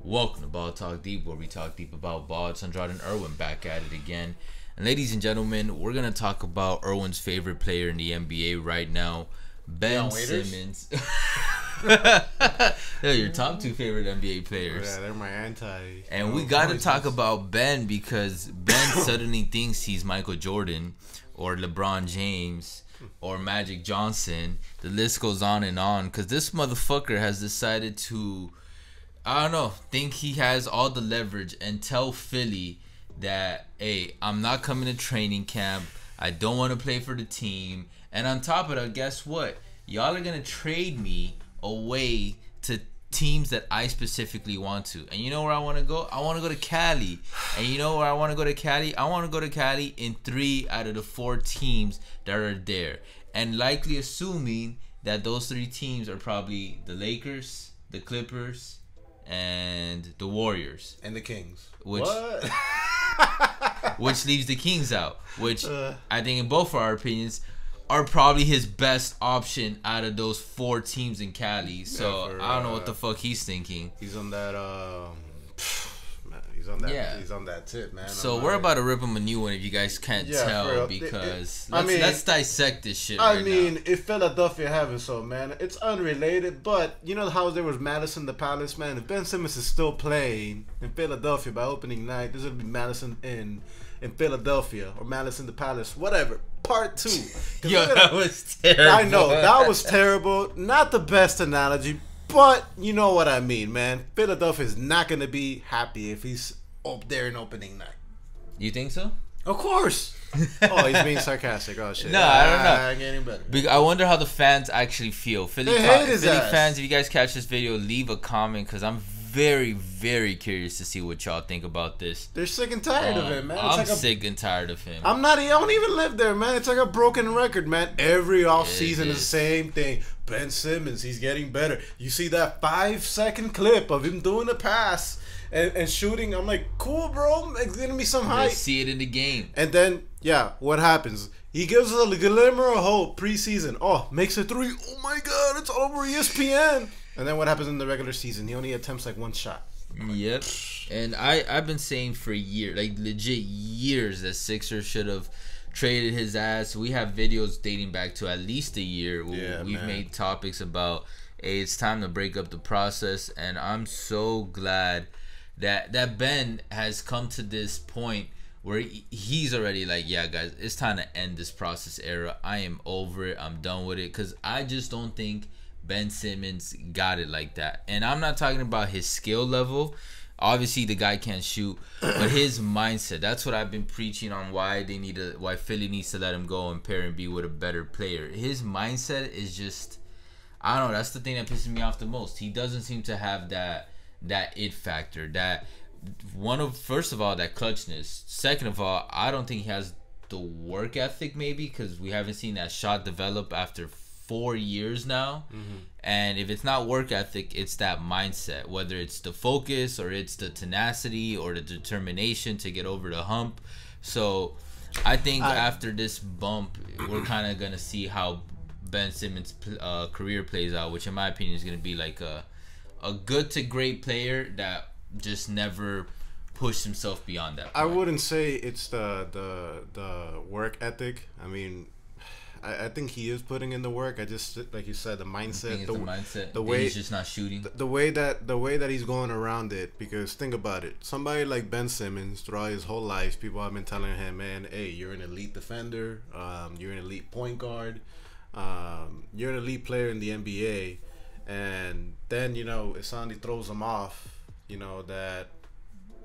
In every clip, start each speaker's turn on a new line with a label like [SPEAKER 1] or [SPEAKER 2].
[SPEAKER 1] Welcome to Ball Talk Deep, where we talk deep about ball. It's Andrade and Irwin back at it again. And ladies and gentlemen, we're going to talk about Irwin's favorite player in the NBA right now, Ben Simmons. They're your top two favorite NBA players.
[SPEAKER 2] Yeah, they're my anti.
[SPEAKER 1] And we got to talk about Ben because Ben suddenly thinks he's Michael Jordan or LeBron James or Magic Johnson. The list goes on because this motherfucker has decided to, I don't know, think he has all the leverage and tell Philly that, hey, I'm not coming to training camp. I don't want to play for the team. And on top of that, guess what? Y'all are going to trade me away to teams that I specifically want to. And you know where I want to go? I want to go to Cali. And you know where I want to go to Cali? I want to go to Cali in 3 out of the 4 teams that are there. And likely assuming that those 3 teams are probably the Lakers, the Clippers, and the Warriors.
[SPEAKER 2] And the Kings.
[SPEAKER 1] Which
[SPEAKER 2] What?
[SPEAKER 1] leaves the Kings out. Which I think in both of our opinions are probably his best option out of those 4 teams in Cali. So I don't know what the fuck he's thinking.
[SPEAKER 2] He's on that he's on that he's on that tip, man.
[SPEAKER 1] So we're about to rip him a new one if you guys can't tell, because let's dissect this shit
[SPEAKER 2] I mean, if Philadelphia having so, man, it's unrelated, but you know how there was malice in the palace, man. If Ben Simmons is still playing in Philadelphia by opening night, there's gonna be malice in Philadelphia or malice in the palace, whatever. Part 2.
[SPEAKER 1] Yo, that was terrible.
[SPEAKER 2] I know, that was terrible. Not the best analogy, but you know what I mean, man. Philadelphia is not going to be happy if he's up there in opening night.
[SPEAKER 1] You think so?
[SPEAKER 2] Of course. Oh, he's being sarcastic. Oh, shit.
[SPEAKER 1] No, I don't know.
[SPEAKER 2] Getting better.
[SPEAKER 1] I wonder how the fans actually feel. Philly fans, if you guys catch this video, leave a comment, because I'm very, very curious to see what y'all think about this.
[SPEAKER 2] They're sick and tired of him, man.
[SPEAKER 1] I'm sick and tired of him.
[SPEAKER 2] I don't even live there, man. It's like a broken record, man. Every offseason is the same thing. Ben Simmons, he's getting better. You see that 5-second clip of him doing a pass and shooting. I'm like, cool, bro. It's going to be some hype.
[SPEAKER 1] See it in the game.
[SPEAKER 2] And then, yeah, what happens? He gives us a glimmer of hope preseason. Oh, makes a 3. Oh, my God. It's all over ESPN. And then what happens in the regular season? He only attempts like 1 shot.
[SPEAKER 1] Yep. And I've been saying for years, like legit years, that Sixers should have traded his ass. We have videos dating back to at least a year. We've made topics about, hey, it's time to break up the process. And I'm so glad that Ben has come to this point where he's already like, yeah, guys, it's time to end this process era. I am over it. I'm done with it. Because I just don't think Ben Simmons got it like that. And I'm not talking about his skill level. Obviously, the guy can't shoot, but his mindset. That's what I've been preaching on, why Philly needs to let him go and pair and be with a better player. His mindset is just, I don't know, that's the thing that pisses me off the most. He doesn't seem to have that it factor. First of all, that clutchness. Second of all, I don't think he has the work ethic, maybe, because we haven't seen that shot develop after 4 years now. And if it's not work ethic, it's that mindset, whether it's the focus or it's the tenacity or the determination to get over the hump. So I think after this bump, we're kind of gonna see how Ben Simmons' career plays out, which in my opinion is gonna be like a good to great player that just never pushed himself beyond that point.
[SPEAKER 2] I wouldn't say it's the work ethic. I mean, I think he is putting in the work. I just, like you said, the mindset,
[SPEAKER 1] the way he's just not shooting,
[SPEAKER 2] the way that he's going around it. Because think about it, somebody like Ben Simmons, throughout his whole life, people have been telling him, man, hey, you're an elite defender, you're an elite point guard, you're an elite player in the NBA, and then it suddenly throws him off, that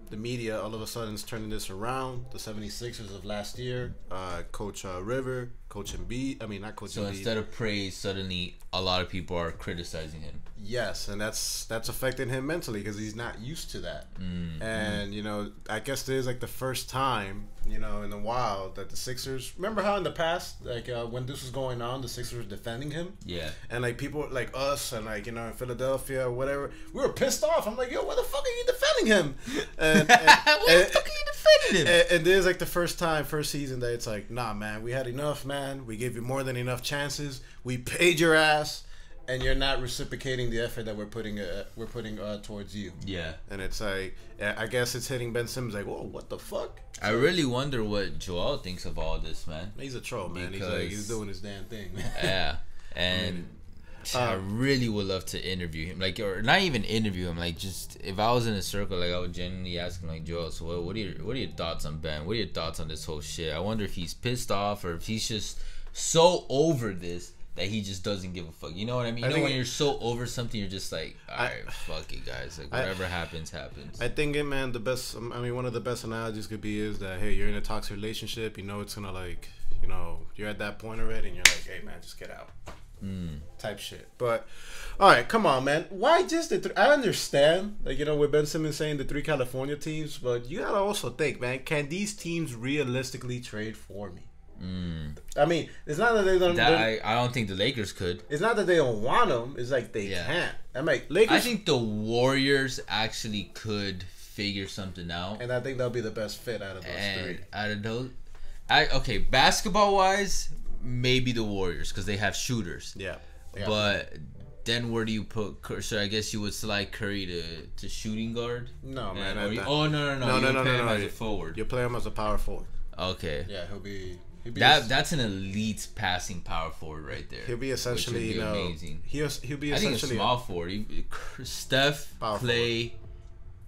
[SPEAKER 2] the media all of a sudden is turning this around. The 76ers of last year, Coach River, Coach Embiid. I mean, not Coach Embiid.
[SPEAKER 1] So instead of praise, suddenly a lot of people are criticizing him.
[SPEAKER 2] Yes, and that's affecting him mentally because he's not used to that. And I guess this is like the first time in a while that the Sixers. Remember how in the past, like when this was going on, the Sixers were defending him.
[SPEAKER 1] Yeah. And
[SPEAKER 2] like people like us and like in Philadelphia or whatever, we were pissed off. I'm like, yo, why the fuck are you defending him? And
[SPEAKER 1] why the fuck are you defending him?
[SPEAKER 2] And this is like the first season that it's like, nah, man, we had enough, man. We gave you more than enough chances. We paid your ass. and you're not reciprocating the effort that we're putting towards you.
[SPEAKER 1] Yeah.
[SPEAKER 2] And it's like, I guess it's hitting Ben Simmons like, whoa, what the fuck?
[SPEAKER 1] I really wonder what Joel thinks of all this, man.
[SPEAKER 2] He's a troll, man. He's doing his damn thing.
[SPEAKER 1] Yeah. And I really would love to interview him, like, or not even interview him, like, just if I was in a circle, like, I would genuinely ask him, like, Joel, so what are your thoughts on Ben? What are your thoughts on this whole shit? I wonder if he's pissed off or if he's just so over this that he just doesn't give a fuck. You know what I mean? You know when you're so over something, you're just like, all right, fuck it, guys. Like, whatever happens. I
[SPEAKER 2] think, man, one of the best analogies could be is that, hey, you're in a toxic relationship. You know it's gonna, like, you know, you're at that point already, and you're like, hey, man, just get out. Type shit. But, all right, come on, man. Why just I understand, like, you know, with Ben Simmons saying the 3 California teams, but you gotta also think, man, can these teams realistically trade for me? I mean, it's not that they don't.
[SPEAKER 1] I don't think the Lakers could.
[SPEAKER 2] It's not that they don't want them. It's like they can't. I'm like, Lakers.
[SPEAKER 1] I think the Warriors actually could figure something out,
[SPEAKER 2] and I think that'll be the best fit out of those 3.
[SPEAKER 1] Out of those, okay, basketball wise, maybe the Warriors because they have shooters.
[SPEAKER 2] Yeah.
[SPEAKER 1] But then where do you put? So I guess you would slide Curry to shooting guard.
[SPEAKER 2] No, man.
[SPEAKER 1] No. You play him as a forward.
[SPEAKER 2] You play him as a power forward.
[SPEAKER 1] Okay.
[SPEAKER 2] Yeah, he'll be
[SPEAKER 1] that's an elite passing power forward right there.
[SPEAKER 2] He'll be essentially, you know, amazing. He'll be essentially,
[SPEAKER 1] I think a small forward. Steph, Clay,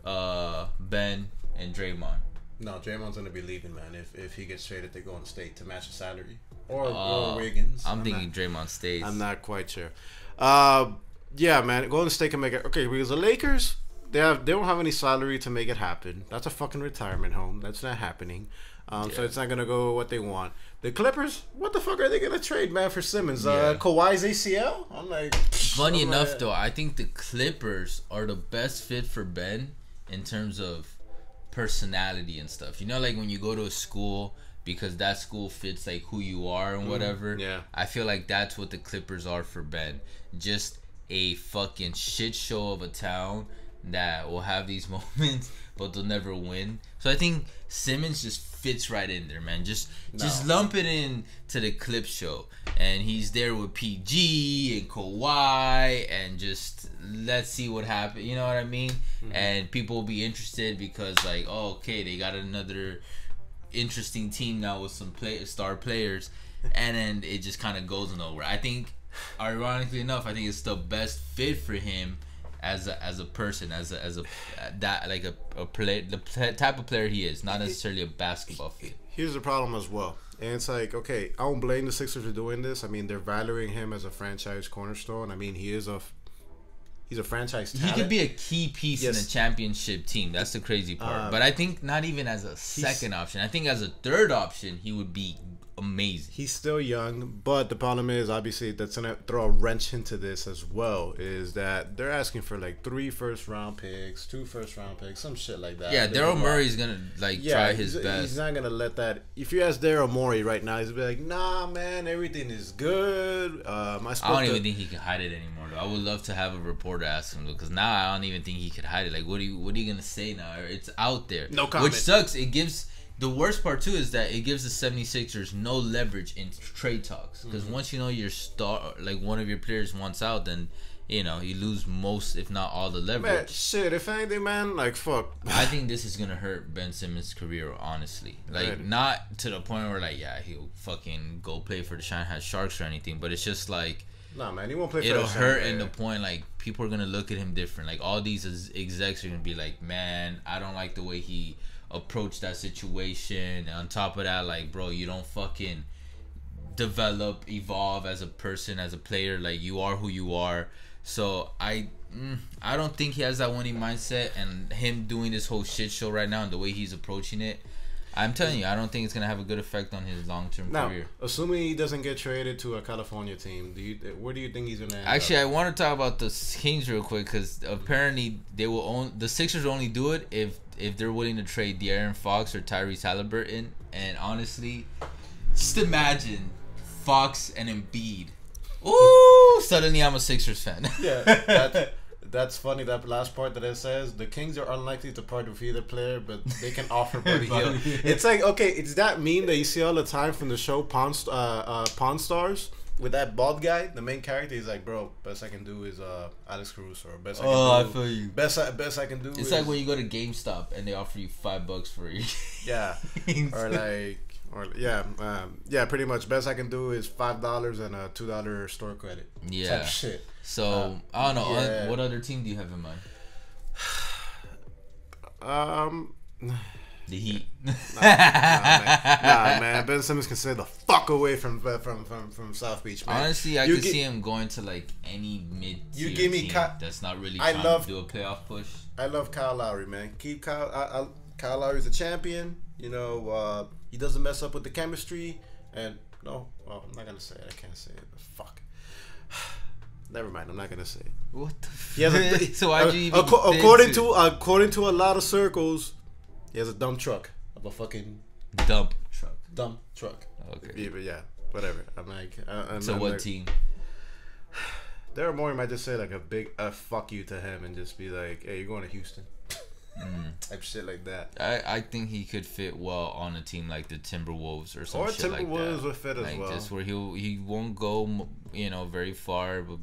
[SPEAKER 1] Ben, and Draymond.
[SPEAKER 2] No, Draymond's gonna be leaving, man. If he gets traded to Golden State to match the salary, or Wiggins.
[SPEAKER 1] I'm thinking Draymond stays.
[SPEAKER 2] I'm not quite sure. Yeah, man, Golden State can make it. Okay, because the Lakers, they don't have any salary to make it happen. That's a fucking retirement home. That's not happening. So it's not gonna go what they want. The Clippers, what the fuck are they gonna trade, man, for Simmons? Kawhi's ACL? I'm like,
[SPEAKER 1] funny enough though, I think the Clippers are the best fit for Ben in terms of personality and stuff. You know, like when you go to a school because that school fits like who you are and whatever.
[SPEAKER 2] Yeah.
[SPEAKER 1] I feel like that's what the Clippers are for Ben. Just a fucking shit show of a town that will have these moments, but they'll never win. So I think Simmons just fits right in there, man. Just lump it in to the clip show, and he's there with PG and Kawhi, and just let's see what happens. You know what I mean? And people will be interested because, like, oh, okay, they got another interesting team now with some star players, and then it just kind of goes nowhere. I think, ironically enough, I think it's the best fit for him as a person, as a that like a play, the type of player he is, not necessarily a basketball fit.
[SPEAKER 2] Here's the problem as well, and it's like, okay, I don't blame the Sixers for doing this. I mean, they're valuing him as a franchise cornerstone. I mean, he's a franchise talent.
[SPEAKER 1] He could be a key piece in a championship team. That's the crazy part. But I think not even as a second option. I think as a third option, he would be amazing.
[SPEAKER 2] He's still young, but the problem is, obviously, that's gonna throw a wrench into this as well, is that they're asking for like 3 first-round picks, 2 first-round picks, some shit like that.
[SPEAKER 1] Yeah, Daryl Morey's gonna try his best.
[SPEAKER 2] He's not gonna let that. If you ask Daryl Morey right now, he's gonna be like, nah, man, everything is good. I don't
[SPEAKER 1] even think he can hide it anymore, though. I would love to have a reporter ask him, because now I don't even think he could hide it. Like, what are you gonna say now? It's out there.
[SPEAKER 2] No comment.
[SPEAKER 1] Which sucks. It gives. The worst part, too, is that it gives the 76ers no leverage in trade talks. Because once you know your star, like one of your players wants out, then, you know, you lose most, if not all, the leverage.
[SPEAKER 2] Man, shit, if anything, man, like, fuck.
[SPEAKER 1] I think this is going to hurt Ben Simmons' career, honestly. Like, not to the point where, like, yeah, he'll fucking go play for the Shanghai Sharks or anything. But it's just, like...
[SPEAKER 2] Nah, man, he won't play for
[SPEAKER 1] it'll hurt in the point, like, people are going to look at him different. Like, all these execs are going to be like, man, I don't like the way he... approach that situation. And on top of that, like, bro, you don't fucking develop, evolve as a person, as a player. Like, you are who you are. So I don't think he has that winning mindset, and him doing this whole shit show right now and the way he's approaching it, I'm telling you, I don't think it's gonna have a good effect on his long-term career.
[SPEAKER 2] Assuming he doesn't get traded to a California team, where do you think he's gonna end
[SPEAKER 1] Actually,
[SPEAKER 2] up?
[SPEAKER 1] I want to talk about the Kings real quick, because apparently the Sixers only do it if they're willing to trade De'Aaron Fox or Tyrese Halliburton. And honestly, just imagine Fox and Embiid. Ooh, suddenly I'm a Sixers fan.
[SPEAKER 2] Yeah, that's funny. That last part that it says, the Kings are unlikely to part with either player, but they can offer Buddy Hield. It's like, okay, it's that meme that you see all the time from the show Pawn Stars, with that bald guy, the main character, he's like, bro, best I can do is Alex Caruso. Or best I can
[SPEAKER 1] I feel you.
[SPEAKER 2] Best I can do.
[SPEAKER 1] It's like when you go to GameStop and they offer you $5 for it.
[SPEAKER 2] Yeah, pretty much. Best I can do is $5 and a $2 store credit.
[SPEAKER 1] Yeah,
[SPEAKER 2] type shit.
[SPEAKER 1] So I don't know. Yeah. What other team do you have in mind? The Heat.
[SPEAKER 2] Nah, man. Ben Simmons can stay the fuck away from South Beach, man.
[SPEAKER 1] Honestly, I could see him going to like any mid-tier team that's not really trying to do a playoff push.
[SPEAKER 2] I love Kyle Lowry, man. Keep Kyle. Kyle Lowry's a champion. You know, he doesn't mess up with the chemistry. And no, well, I'm not gonna say it. I can't say it. Fuck. Never mind. I'm not gonna say it.
[SPEAKER 1] What the? So why'd you even
[SPEAKER 2] according to a lot of circles, he has a dump truck of a fucking
[SPEAKER 1] dump truck.
[SPEAKER 2] Okay. But yeah, whatever. I'm like,
[SPEAKER 1] so what team?
[SPEAKER 2] Daryl Morey might just say like a big fuck you to him and just be like, hey, you're going to Houston. Type shit like that.
[SPEAKER 1] I think he could fit well on a team like the Timberwolves or some shit like that. Or
[SPEAKER 2] Timberwolves would fit as well.
[SPEAKER 1] Just where he won't go, very far, but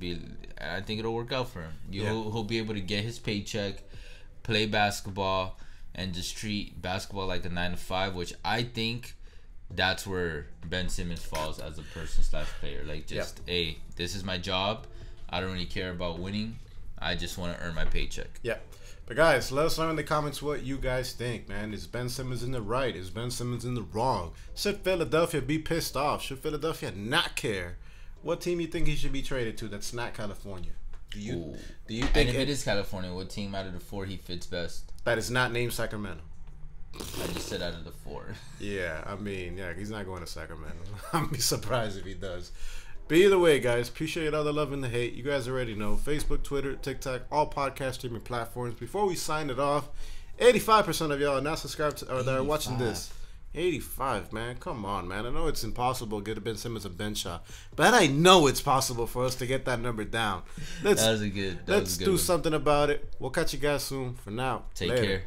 [SPEAKER 1] I think it'll work out for him. He'll be able to get his paycheck, play basketball, and just treat basketball like a 9-to-5, which I think that's where Ben Simmons falls as a person / player. Like, hey, this is my job. I don't really care about winning. I just want to earn my paycheck.
[SPEAKER 2] Yeah. But guys, let us know in the comments what you guys think, man. Is Ben Simmons in the right? Is Ben Simmons in the wrong? Should Philadelphia be pissed off? Should Philadelphia not care? What team you think he should be traded to that's not California? Do you think?
[SPEAKER 1] And if it is California, what team out of the 4 he fits best?
[SPEAKER 2] That is not named Sacramento.
[SPEAKER 1] I just said out of the 4.
[SPEAKER 2] Yeah, I mean, he's not going to Sacramento. I'd be surprised if he does. But either way, guys, appreciate all the love and the hate. You guys already know. Facebook, Twitter, TikTok, all podcast streaming platforms. Before we sign it off, 85% of y'all are not subscribed to, or that are watching this. 85, man. Come on, man. I know it's impossible to get a Ben Simmons a bench shot, but I know it's possible for us to get that number down. Let's do something about it. We'll catch you guys soon. For now,
[SPEAKER 1] take care.